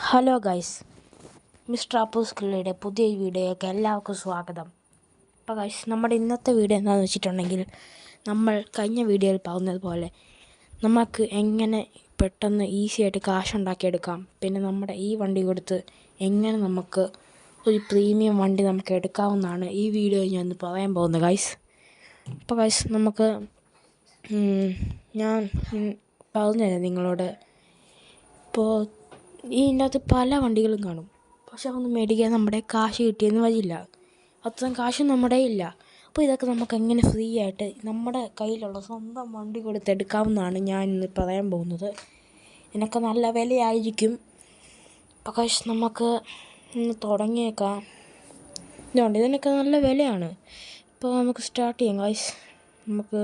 Hello guys, mister അപ്പൂസ്കിള്ളിയുടെ പുതിയ വീഡിയോയ്ക്ക് എല്ലാവർക്കും സ്വാഗതം. അപ്പോൾ ഗൈസ്, നമ്മുടെ ഇന്നത്തെ വീഡിയോ എന്താണെന്ന് വെച്ചിട്ടുണ്ടെങ്കിൽ, നമ്മൾ കഴിഞ്ഞ വീഡിയോയിൽ പറഞ്ഞതുപോലെ നമുക്ക് എങ്ങനെ പെട്ടെന്ന് ഈസി ആയിട്ട് കാശ് ഉണ്ടാക്കിയെടുക്കാം, പിന്നെ നമ്മുടെ ഈ വണ്ടി കൊടുത്ത് എങ്ങനെ നമുക്ക് ഒരു പ്രീമിയം വണ്ടി നമുക്ക് എടുക്കാവുന്നതാണ് ഈ വീഡിയോയിൽ ഞാൻ ഇന്ന് പറയാൻ പോകുന്നത് ഗൈസ്. അപ്പോൾ ഗൈസ്, നമുക്ക് ഞാൻ പറഞ്ഞുതരാം നിങ്ങളോട്. ഇപ്പോൾ ഇതിനകത്ത് പല വണ്ടികളും കാണും, പക്ഷെ അതൊന്നും മേടിക്കാൻ നമ്മുടെ കാശ് കിട്ടിയെന്ന് വരില്ല, അത്രയും കാശും നമ്മുടെ ഇല്ല. അപ്പോൾ ഇതൊക്കെ നമുക്ക് എങ്ങനെ ഫ്രീ ആയിട്ട് നമ്മുടെ കയ്യിലുള്ള സ്വന്തം വണ്ടി കൊടുത്തെടുക്കാമെന്നാണ് ഞാൻ ഇന്ന് പറയാൻ പോകുന്നത്. ഇതിനൊക്കെ നല്ല വിലയായിരിക്കും. അപ്പോൾ കാശ് നമുക്ക് ഇന്ന് തുടങ്ങിയേക്കാം. ഇതുകൊണ്ട് ഇതിനൊക്കെ നല്ല വിലയാണ്. ഇപ്പോൾ നമുക്ക് സ്റ്റാർട്ട് ചെയ്യാം കാശ്. നമുക്ക്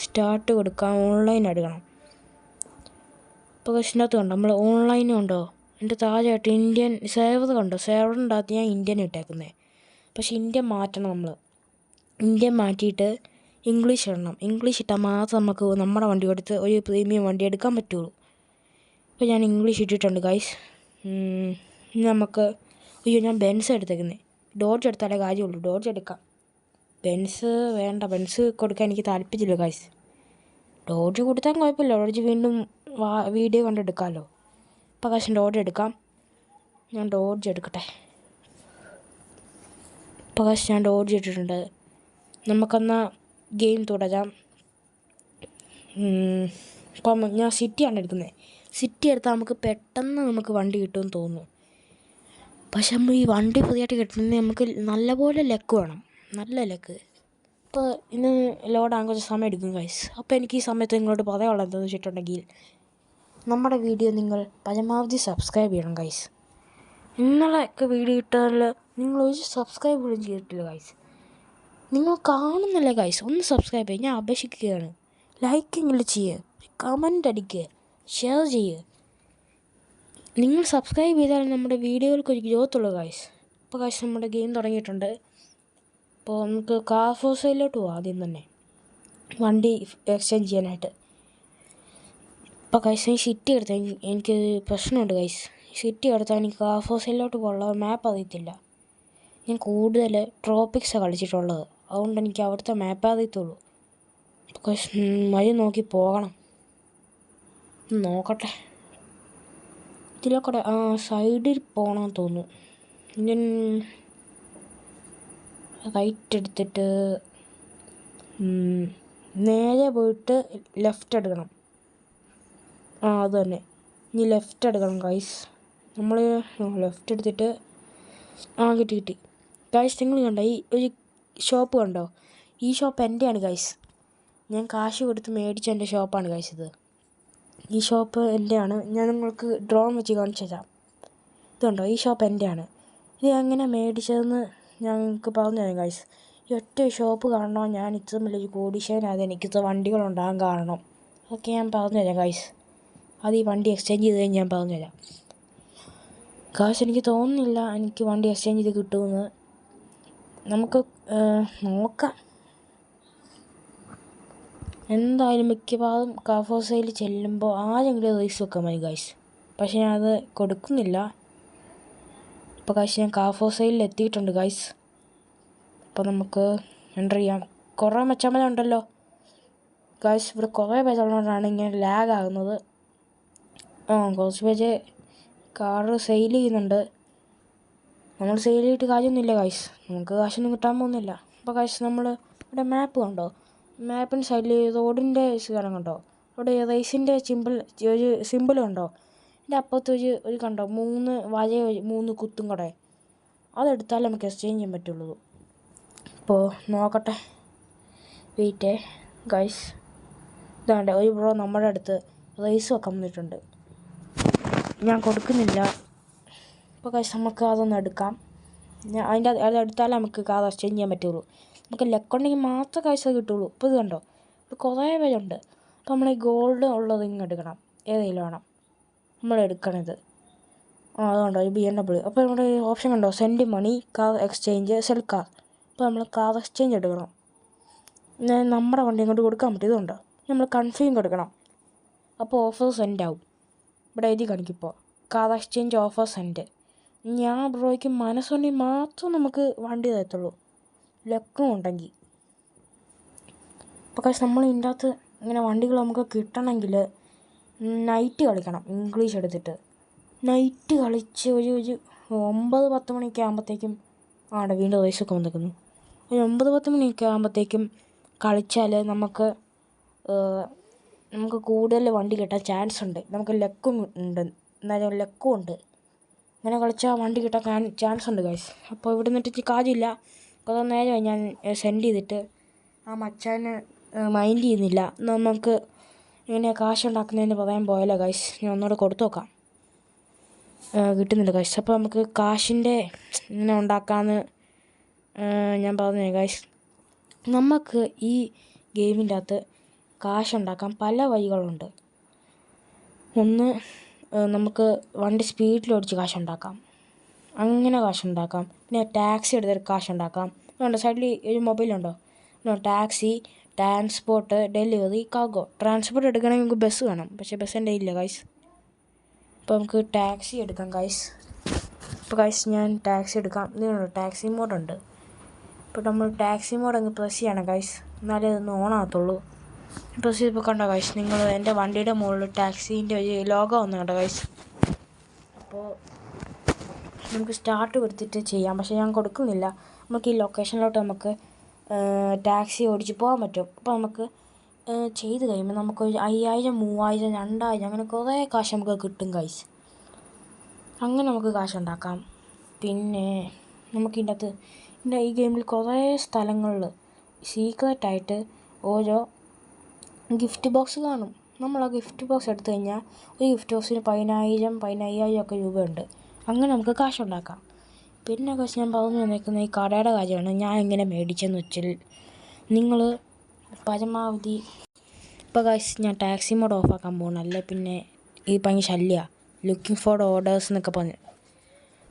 സ്റ്റാർട്ട് കൊടുക്കാം, ഓൺലൈൻ എടുക്കണം. ഇപ്പോൾ കഷ്ണത്ത് കണ്ടോ, നമ്മൾ ഓൺലൈനും ഉണ്ടോ, എൻ്റെ താഴെയായിട്ട് ഇന്ത്യൻ സേവർ കണ്ടോ, സേവറിൻ്റെ അകത്ത് ഞാൻ ഇന്ത്യൻ ഇട്ടേക്കുന്നത്. പക്ഷേ ഇന്ത്യൻ മാറ്റണം, നമ്മൾ ഇന്ത്യൻ മാറ്റിയിട്ട് ഇംഗ്ലീഷ് ഇടണം. ഇംഗ്ലീഷ് ഇട്ടാൽ മാത്രം നമുക്ക് നമ്മുടെ വണ്ടി കൊടുത്ത് ഒരു പ്രീമിയം വണ്ടി എടുക്കാൻ പറ്റുള്ളൂ. ഇപ്പോൾ ഞാൻ ഇംഗ്ലീഷ് ഇട്ടിട്ടുണ്ട് ഗൈസ്. നമുക്ക് ഞാൻ ബെൻസ് എടുത്തേക്കുന്നത്. ഡോഡ്ജ് എടുത്താലേ കാര്യമുള്ളൂ, ഡോഡ്ജ് എടുക്കാം. ബെൻസ് വേണ്ട, ബെൻസ് കൊടുക്കാൻ എനിക്ക് താല്പര്യമില്ല ഗൈസ്. ഡോഡ്ജ് കൊടുത്താൽ കുഴപ്പമില്ല, ഡോഡ്ജ് വീണ്ടും വീഡിയോ കണ്ടെടുക്കാമല്ലോ. ഇപ്പോൾ കാശ് ഡോഡ്ജ് എടുക്കാം. ഞാൻ ഡോഡ്ജ് എടുക്കട്ടെ. ഇപ്പോൾ കാശ് ഞാൻ ഡോഡ്ജ് ഇട്ടിട്ടുണ്ട്. നമുക്കെന്നാൽ ഗെയിം തുടരാം. ഇപ്പം ഞാൻ സിറ്റിയാണ് എടുക്കുന്നത്. സിറ്റി എടുത്താൽ നമുക്ക് പെട്ടെന്ന് നമുക്ക് വണ്ടി കിട്ടുമെന്ന് തോന്നുന്നു. പക്ഷെ നമ്മൾ ഈ വണ്ടി ഫ്രീ ആയിട്ട് കിട്ടുന്നത് നമുക്ക് നല്ലപോലെ ലക്ക് വേണം, നല്ല ലക്ക്. ഇപ്പോൾ ഇന്ന് ലോഡാകാൻ കുറച്ച് സമയം എടുക്കും ഗൈസ്. അപ്പോൾ എനിക്ക് ഈ സമയത്ത് നിങ്ങളോട് പറയാനുള്ളത് എന്താണെന്ന് വെച്ചിട്ടുണ്ടെങ്കിൽ, നമ്മുടെ വീഡിയോ നിങ്ങൾ പരമാവധി സബ്സ്ക്രൈബ് ചെയ്യണം ഗൈസ്. ഇന്നലെയൊക്കെ വീഡിയോ ഇട്ടാൽ നിങ്ങൾ ഒരു സബ്സ്ക്രൈബ് പോലും ചെയ്തിട്ടില്ല ഗൈസ്. നിങ്ങൾ കാണുന്നില്ല ഗൈസ്, ഒന്ന് സബ്സ്ക്രൈബ് ചെയ്യുക, ഞാൻ അപേക്ഷിക്കുകയാണ്. ലൈക്കെങ്കിലും ചെയ്യുക, കമൻ്റ് അടിക്കുക, ഷെയർ ചെയ്യുക. നിങ്ങൾ സബ്സ്ക്രൈബ് ചെയ്താൽ നമ്മുടെ വീഡിയോകൾക്ക് ഒരു ഗ്രോത്ത് ഉള്ളൂ ഗൈസ്. ഇപ്പോൾ ഗൈസ്, നമ്മുടെ ഗെയിം തുടങ്ങിയിട്ടുണ്ട്. അപ്പോൾ നമുക്ക് കാർ ഫോർ സെയിലോട്ട് പോകാം. ആദ്യം തന്നെ വണ്ടി എക്സ്ചേഞ്ച് ചെയ്യാനായിട്ട്. അപ്പോൾ ഗൈസ്, ഈ സിറ്റി എടുത്താൽ എനിക്ക് പ്രശ്നമുണ്ട് ഗൈസ്. സിറ്റി എടുത്താൽ എനിക്ക് കാർ ഫോർ സെയിലോട്ട് പോകാനുള്ള മാപ്പ് അറിയത്തില്ല. ഞാൻ കൂടുതൽ ട്രോപ്പിക്സാണ് കളിച്ചിട്ടുള്ളത്, അതുകൊണ്ട് എനിക്ക് അവിടുത്തെ മാപ്പ് അറിയത്തുള്ളൂ. അപ്പോൾ ഗൈസ്, വഴി നോക്കി പോകണം. നോക്കട്ടെ, ഇതിലൊക്കെ സൈഡിൽ പോകണമെന്ന് തോന്നുന്നു. ഞാൻ റൈറ്റ് എടുത്തിട്ട് നേരെ പോയിട്ട് ലെഫ്റ്റ് എടുക്കണം. അത് തന്നെ, ഇനി ലെഫ്റ്റ് എടുക്കണം ഗൈസ്. നമ്മൾ ലെഫ്റ്റ് എടുത്തിട്ട് കിട്ടി ഗൈസ്. നിങ്ങൾ കണ്ടോ ഈ ഒരു ഷോപ്പ് കണ്ടോ? ഈ ഷോപ്പ് എൻ്റെയാണ് ഗൈസ്. ഞാൻ കാശ് കൊടുത്ത് മേടിച്ച എൻ്റെ ഷോപ്പാണ് ഗൈസ് ഇത്. ഈ ഷോപ്പ് എൻ്റെയാണ്. ഞാൻ നിങ്ങൾക്ക് ഡ്രോൺ വെച്ച് കാണിച്ചു തരാം. ഇതുണ്ടോ, ഈ ഷോപ്പ് എൻ്റെയാണ്. ഇത് എങ്ങനെ മേടിച്ചതെന്ന് ഞങ്ങൾക്ക് പറഞ്ഞു തരാം ഗൈസ്. ഈ ഒറ്റ ഷോപ്പ് കാണണോ ഞാൻ ഇത്ര വലിയൊരു കോടീശ്വരനായത് എനിക്കിത്ര വണ്ടികളുണ്ടാകാൻ കാരണം, അതൊക്കെ ഞാൻ പറഞ്ഞു തരാം ഗൈസ്. അത് ഈ വണ്ടി എക്സ്ചേഞ്ച് ചെയ്ത് കഴിഞ്ഞ് ഞാൻ പറഞ്ഞുതരാം കാശ്. എനിക്ക് തോന്നുന്നില്ല എനിക്ക് വണ്ടി എക്സ്ചേഞ്ച് ചെയ്ത് കിട്ടുമെന്ന്. നമുക്ക് നോക്കാം. എന്തായാലും മിക്കവാറും കാർ ഫോർ സെയിൽ ചെല്ലുമ്പോൾ ആരെങ്കിലും റേസ് വെക്കാൻ മതി ഗൈസ്. പക്ഷേ ഞാൻ അത് കൊടുക്കുന്നില്ല. ഇപ്പോൾ ഗൈസ്, ഞാൻ കാർ ഫോർ സെയിലിൽ എത്തിയിട്ടുണ്ട് ഗൈസ്. അപ്പോൾ നമുക്ക് എൻ്റർ ചെയ്യാം. കുറേ മെച്ചമ്മലുണ്ടല്ലോ ഗൈസ്. ഇവിടെ കുറേ പേരുള്ളതുകൊണ്ടാണ് ഇങ്ങനെ ലാഗ് ആകുന്നത്. കുറച്ച് പേര് കാറ് സെയിൽ ചെയ്യുന്നുണ്ട്. നമ്മൾ സെയിൽ ചെയ്തിട്ട് കാര്യമൊന്നുമില്ല ഗൈസ്, നമുക്ക് കാശൊന്നും കിട്ടാൻ പോകുന്നില്ല. അപ്പോൾ ഗൈസ്, നമ്മൾ ഇവിടെ മാപ്പ് കണ്ടോ, മാപ്പിൻ്റെ സൈഡിൽ റോഡിൻ്റെ സ്ഥലം കണ്ടോ, അവിടെ റേസിൻ്റെ ഒരു സിമ്പിൾ കണ്ടോ, എൻ്റെ അപ്പുറത്ത് ഒരു കണ്ടോ 3 വര 3 കുത്തും കൂടെ, അതെടുത്താലേ നമുക്ക് എക്സ്ചേഞ്ച് ചെയ്യാൻ പറ്റുള്ളൂ. അപ്പോൾ നോക്കട്ടെ, വെയിറ്റ് ഗൈസ്. ഇതാണ്ട് ഒരു ബ്രോ നമ്മുടെ അടുത്ത് റേസ് വെക്കാൻ വന്നിട്ടുണ്ട്, ഞാൻ കൊടുക്കുന്നില്ല. ഇപ്പോൾ ഗൈസ്, നമുക്ക് അതൊന്ന് എടുക്കാം. അതെടുത്താലേ നമുക്ക് കാർ എക്സ്ചേഞ്ച് ചെയ്യാൻ പറ്റുള്ളൂ. നമുക്ക് ലെക്കുണ്ടെങ്കിൽ മാത്രമേ കാശ് കിട്ടുള്ളൂ. ഇപ്പോൾ ഇത് കണ്ടോ, ഇപ്പോൾ കുറേ പേരുണ്ട്. അപ്പോൾ നമ്മൾ ഈ ഗോൾഡ് ഉള്ളത് ഇങ്ങ് എടുക്കണം, ഏതെങ്കിലും വേണം നമ്മൾ എടുക്കണത്. അതുകൊണ്ടോ ഈ BMW. അപ്പോൾ നമ്മുടെ ഓപ്ഷൻ കണ്ടോ, send money, car exchange, sell car. അപ്പോൾ നമ്മൾ കാർ എക്സ്ചേഞ്ച് എടുക്കണം. നമ്മുടെ വണ്ടി ഇങ്ങോട്ട് കൊടുക്കാൻ പറ്റും. ഇതുണ്ടോ, നമ്മൾ കൺഫേം കൊടുക്കണം. അപ്പോൾ ഓഫർ സെൻഡ് ആവും. ഇവിടെ എഴുതി കാണിക്കിപ്പോൾ കാർ എക്സ്ചേഞ്ച് ഓഫേഴ്സ് ഉണ്ട്. ഞാൻ ബ്രോയ്ക്ക് മനസ്സുണ്ടെങ്കിൽ മാത്രം നമുക്ക് വണ്ടി തരത്തുള്ളൂ, ലക്കും ഉണ്ടെങ്കിൽ. പക്ഷേ നമ്മൾ ഇതിൻ്റെ അകത്ത് ഇങ്ങനെ വണ്ടികൾ നമുക്ക് കിട്ടണമെങ്കിൽ നൈറ്റ് കളിക്കണം, ഇംഗ്ലീഷ് എടുത്തിട്ട്. നൈറ്റ് കളിച്ച് ഒരു 9-10 മണിയൊക്കെ ആകുമ്പോഴത്തേക്കും വീണ്ടും വയസ്സൊക്കെ വന്നിരിക്കുന്നു. ഒരു 9-10 മണിയൊക്കെ ആകുമ്പോഴത്തേക്കും കളിച്ചാൽ നമുക്ക് കൂടുതൽ വണ്ടി കിട്ടാൻ ചാൻസ് ഉണ്ട്. നമുക്ക് ലക്കും ഉണ്ട്, എന്നാലും ലക്കും ഉണ്ട്. അങ്ങനെ കളിച്ചാൽ വണ്ടി കിട്ടാൻ ചാൻസ് ഉണ്ട് ഗൈസ്. അപ്പോൾ ഇവിടെ നിന്നിട്ട് കാര്യമില്ല. കുറേ നേരമായി ഞാൻ സെൻഡ് ചെയ്തിട്ട്, ആ മച്ചാന് മൈൻഡ് ചെയ്യുന്നില്ല. നമുക്ക് ഇങ്ങനെ കാശുണ്ടാക്കുന്നതിന് പറയാൻ പോയല്ലോ ഗൈസ്. ഞാൻ ഒന്നുകൂടെ കൊടുത്തു നോക്കാം. കിട്ടുന്നില്ല ഗൈസ്. അപ്പോൾ നമുക്ക് കാശിൻ്റെ ഇങ്ങനെ ഉണ്ടാക്കാമെന്ന് ഞാൻ പറഞ്ഞു ഗൈസ്. നമുക്ക് ഈ ഗെയിമിൻ്റെ അകത്ത് കാശുണ്ടാക്കാൻ പല വഴികളുണ്ട്. ഒന്ന്, നമുക്ക് വണ്ടി സ്പീഡിൽ ഓടിച്ച് കാശുണ്ടാക്കാം, അങ്ങനെ കാശുണ്ടാക്കാം. പിന്നെ ടാക്സി എടുത്തിട്ട് കാശുണ്ടാക്കാം. അതുകൊണ്ട് സൈഡിൽ ഒരു മൊബൈലുണ്ടോ, taxi, transport, delivery, cargo. Transport എടുക്കണമെങ്കിൽ നമുക്ക് ബസ് വേണം, പക്ഷേ ബസ് എൻ്റെ ഇല്ല ഗൈസ്. അപ്പോൾ നമുക്ക് ടാക്സി എടുക്കാം ഗൈസ്. അപ്പോൾ ഗൈസ് ഞാൻ ടാക്സി എടുക്കാം. ഇതിനുണ്ട് ടാക്സി മോഡുണ്ട്. ഇപ്പോൾ നമ്മൾ ടാക്സി മോഡ് അങ്ങ് പ്രസ് ചെയ്യണം ഗൈസ്, എന്നാലേ ഇതൊന്ന് ഓണാകത്തുള്ളൂ. പ്രസ് ചെയ്തപ്പോൾ കണ്ടോ ഗൈസ്, നിങ്ങൾ എൻ്റെ വണ്ടിയുടെ മുകളിൽ ടാക്സീൻ്റെ ഒരു ലോഗോ വന്നു കണ്ടോ ഗൈസ്. അപ്പോൾ നമുക്ക് സ്റ്റാർട്ട് കൊടുത്തിട്ട് ചെയ്യാം, പക്ഷേ ഞാൻ കൊടുക്കുന്നില്ല. നമുക്ക് ഈ ലൊക്കേഷനിലോട്ട് നമുക്ക് ടാക്സി ഓടിച്ച് പോകാൻ പറ്റും. അപ്പോൾ നമുക്ക് ചെയ്ത് കഴിയുമ്പോൾ നമുക്കൊരു 5000, 3000, 2000 അങ്ങനെ കുറേ കാശ് നമുക്ക് കിട്ടും ഗൈസ്. അങ്ങനെ നമുക്ക് കാശുണ്ടാക്കാം. പിന്നെ നമുക്കിതിൻ്റെ അകത്ത് ഈ ഗെയിമിൽ കുറേ സ്ഥലങ്ങളിൽ സീക്രട്ടായിട്ട് ഓരോ ഗിഫ്റ്റ് ബോക്സ് കാണും. നമ്മൾ ആ ഗിഫ്റ്റ് ബോക്സ് എടുത്തു കഴിഞ്ഞാൽ ഒരു ഗിഫ്റ്റ് ബോക്സിന് 10,000, 15,000 ഒക്കെ രൂപയുണ്ട്. അങ്ങനെ നമുക്ക് കാശുണ്ടാക്കാം. പിന്നെ കാശ് ഞാൻ പറഞ്ഞു വന്നേക്കുന്ന ഈ കടയുടെ കാര്യമാണ്. ഞാൻ എങ്ങനെ മേടിച്ചെന്ന് വെച്ചാൽ, നിങ്ങൾ പരമാവധി ഇപ്പോൾ കാശ് ഞാൻ ടാക്സി മോഡ് ഓഫാക്കാൻ പോകണം, അല്ലേ പിന്നെ ഈ ഭയങ്കര ശല്യമാണ്, ലുക്കിംഗ് ഫോർ ഓർഡേഴ്സ് എന്നൊക്കെ പറഞ്ഞ്.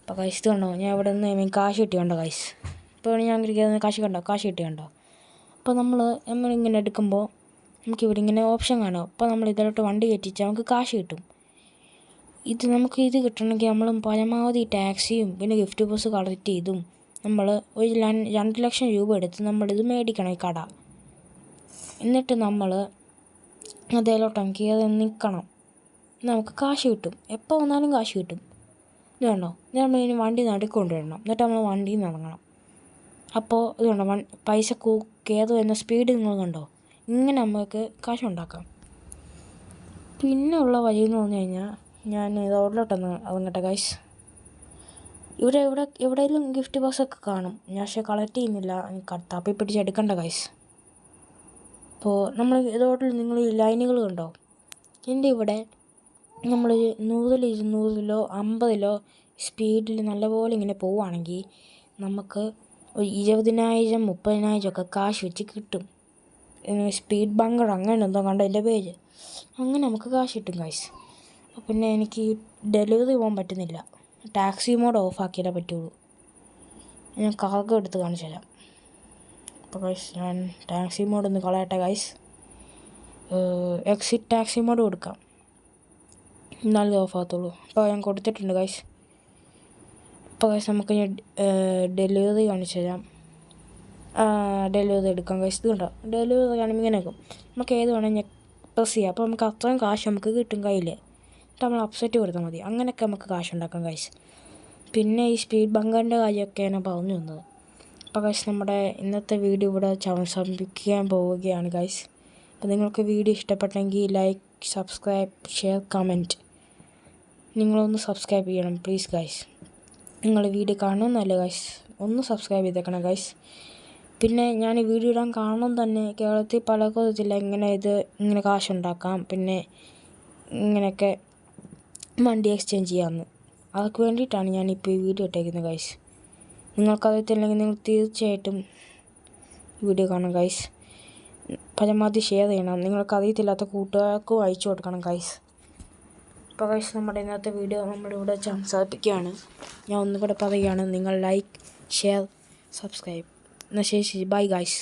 അപ്പോൾ കാശ് ഇത് കണ്ടോ, ഞാൻ ഇവിടെ നിന്ന് കാശ് കിട്ടിയുണ്ടോ കാശ്. ഇപ്പോൾ ഞാൻ കയറുന്ന കാശ് കിട്ടിയുണ്ടോ. അപ്പോൾ നമ്മളിങ്ങനെ എടുക്കുമ്പോൾ നമുക്കിവിടെ ഇങ്ങനെ ഓപ്ഷൻ കാണും. അപ്പോൾ നമ്മൾ ഇതിലോട്ട് വണ്ടി കയറ്റിച്ചാൽ നമുക്ക് കാശ് കിട്ടും. നമുക്ക് ഇത് കിട്ടണമെങ്കിൽ നമ്മൾ പരമാവധി ടാക്സിയും പിന്നെ ഗിഫ്റ്റ് ബോക്സ് കളക്ട് ചെയ്തും നമ്മൾ ഒരു 2 ലക്ഷം രൂപ എടുത്ത് നമ്മളിത് മേടിക്കണം ഈ കട. എന്നിട്ട് നമ്മൾ അതിലോട്ടെങ്കിൽ അത് നിൽക്കണം, നമുക്ക് കാശ് കിട്ടും. എപ്പോൾ വന്നാലും കാശ് കിട്ടും. ഇത് കണ്ടോ, നമ്മളിനി വണ്ടി നടുക്കൊണ്ടുവരണം, എന്നിട്ട് നമ്മൾ വണ്ടിയിൽ നിന്ന് ഇറങ്ങണം. അപ്പോൾ ഇത് കണ്ടോ, പൈസ കയറി വരുന്ന സ്പീഡ് നിങ്ങൾ കണ്ടോ. ഇങ്ങനെ നമുക്ക് കാശുണ്ടാക്കാം. പിന്നെ ഉള്ള വഴി എന്ന് പറഞ്ഞു കഴിഞ്ഞാൽ, ഞാൻ റോഡിലോട്ടൊന്ന് ഇറങ്ങട്ടെ ഗൈസ്. എവിടെയെങ്കിലും ഗിഫ്റ്റ് ബോക്സൊക്കെ കാണും, ഞാൻ പക്ഷേ കളക്ട് ചെയ്യുന്നില്ല, തപ്പി പിടിച്ചെടുക്കണ്ട ഗൈസ്. അപ്പോൾ നമ്മൾ റോഡിൽ നിങ്ങൾ ഈ ലൈനുകൾ കണ്ടോ. എൻ്റെ ഇവിടെ നമ്മൾ 100, 200, 50 സ്പീഡിൽ നല്ലപോലെ ഇങ്ങനെ പോവുകയാണെങ്കിൽ നമുക്ക് ഒരു 20,000, 30,000 ഒക്കെ കാശ് വെച്ച് കിട്ടും. സ്പീഡ് ബങ്കർ അങ്ങനെ എന്തോ കണ്ടോ എൻ്റെ പേര്. അങ്ങനെ നമുക്ക് കാശ് കിട്ടും ഗൈസ്. അപ്പോൾ പിന്നെ എനിക്ക് ഡെലിവറി പോകാൻ പറ്റുന്നില്ല, ടാക്സി മോഡ് ഓഫാക്കിയാലേ പറ്റുള്ളൂ. ഞാൻ കാർഗോ എടുത്ത് കാണിച്ചു തരാം. അപ്പോൾ ഗൈസ് ഞാൻ ടാക്സി മോഡ് ഒന്ന് കളയട്ടെ ഗൈസ്. എക്സിറ്റ് ടാക്സി മോഡ് കൊടുക്കാം, എന്നാലും ഓഫാകത്തുള്ളൂ. അപ്പോൾ ഞാൻ കൊടുത്തിട്ടുണ്ട് ഗൈസ്. അപ്പോൾ ഗൈസ് നമുക്ക് ഞാൻ ഡെലിവറി കാണിച്ചു തരാം. ഡെലിവറി എടുക്കാം ഗൈസ്. ഇത് കണ്ടോ, ഡെലിവറി കാണുമ്പോൾ ഇങ്ങനെ ആക്കും. നമുക്ക് ഏത് വേണമെങ്കിൽ പ്രസ് ചെയ്യാം. അപ്പോൾ നമുക്ക് അത്രയും കാശ് നമുക്ക് കിട്ടും കയ്യിൽ. എന്നിട്ട് നമ്മൾ അപ്സെറ്റ് കൊടുത്താൽ മതി. അങ്ങനെയൊക്കെ നമുക്ക് കാശുണ്ടാക്കാം ഗൈസ്. പിന്നെ ഈ സ്പീഡ് ബങ്കറിൻ്റെ കാര്യമൊക്കെയാണ് പറഞ്ഞു തന്നത്. അപ്പോൾ ഗൈസ് നമ്മുടെ ഇന്നത്തെ വീഡിയോ ഇവിടെ അവസാനിപ്പിക്കാൻ പോവുകയാണ് ഗൈസ്. അപ്പോൾ നിങ്ങൾക്ക് വീഡിയോ ഇഷ്ടപ്പെട്ടെങ്കിൽ ലൈക്ക്, സബ്സ്ക്രൈബ്, ഷെയർ, കമൻറ്റ്. നിങ്ങളൊന്ന് സബ്സ്ക്രൈബ് ചെയ്യണം പ്ലീസ് ഗൈസ്. നിങ്ങൾ വീഡിയോ കാണുമെന്നല്ലേ ഗൈസ്, ഒന്ന് സബ്സ്ക്രൈബ് ചെയ്തേക്കണം ഗൈസ്. പിന്നെ ഞാൻ ഈ വീഡിയോ ഇടാൻ കാരണം തന്നെ കേരളത്തിൽ പലർക്കും അറിയത്തില്ല ഇങ്ങനെ കാശുണ്ടാക്കാം, പിന്നെ ഇങ്ങനെയൊക്കെ വണ്ടി എക്സ്ചേഞ്ച് ചെയ്യാമെന്ന്. അവർക്ക് വേണ്ടിയിട്ടാണ് ഞാനിപ്പോൾ ഈ വീഡിയോ ഇട്ടേക്കുന്നത് ഗൈസ്. നിങ്ങൾക്കറിയത്തില്ലെങ്കിൽ നിങ്ങൾ തീർച്ചയായിട്ടും വീഡിയോ കാണണം ഗൈസ്. പരമാവധി ഷെയർ ചെയ്യണം, നിങ്ങൾക്കറിയത്തില്ലാത്ത കൂട്ടുകാർക്കും അയച്ചു കൊടുക്കണം ഗൈസ്. അപ്പോൾ ഗൈസ് നമ്മുടെ ഇന്നത്തെ വീഡിയോ നമ്മളിവിടെ അവസാനിപ്പിക്കുകയാണ്. ഞാൻ ഒന്നുകൂടെ പറയുകയാണ്, നിങ്ങൾ ലൈക്ക്, ഷെയർ, സബ്സ്ക്രൈബ്. എന്നാൽ ശരി, ബൈ ഗൈസ്.